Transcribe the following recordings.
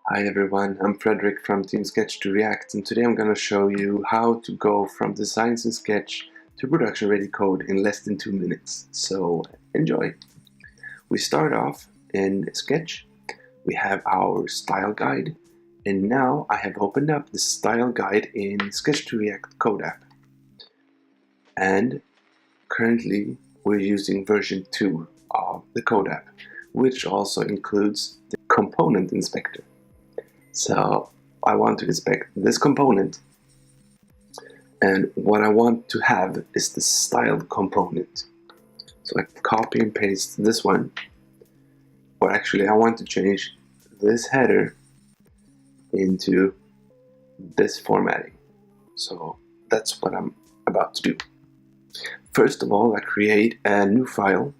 Hi everyone, I'm Fredrik from Team Sketch to React, and today I'm going to show you how to go from designs in Sketch to production ready code in less than 2 minutes. So enjoy! We start off in Sketch, we have our style guide, and now I have opened up the style guide in Sketch to React code app. And currently we're using version 2 of the code app, which also includes the component inspector. So I want to inspect this component, and what I want to have is the styled component. So I copy and paste this one, or actually I want to change this header into this formatting. So that's what I'm about to do. First of all, I create a new file.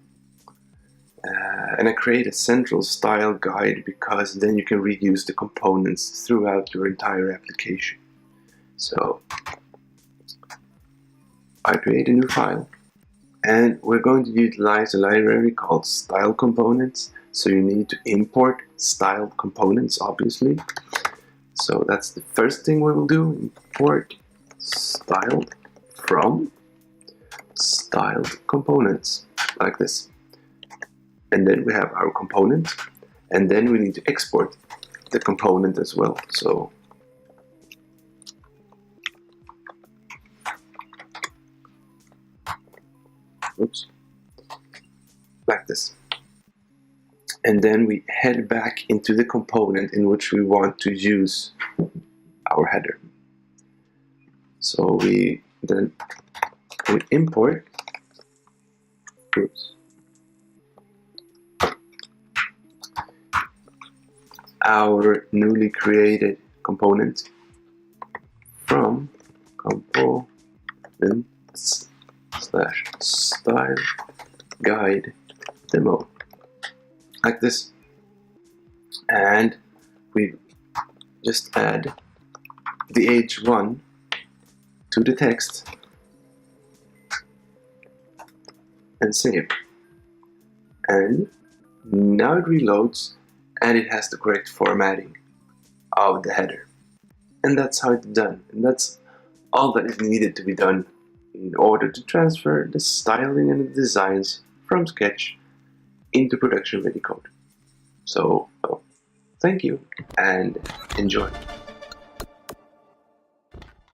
And I create a central style guide because then you can reuse the components throughout your entire application. So I create a new file, and we're going to utilize a library called style components. So you need to import styled components, obviously. So that's the first thing we will do: import styled from styled components, like this. And then we have our component, and then we need to export the component as well. So oops, like this. And then we head back into the component in which we want to use our header. So we then import our newly created component from components / style guide demo, like this. And we just add the h1 to the text and save. And now it reloads, and it has the correct formatting of the header. And that's how it's done. And that's all that is needed to be done in order to transfer the styling and the designs from Sketch into production ready code. So, thank you and enjoy.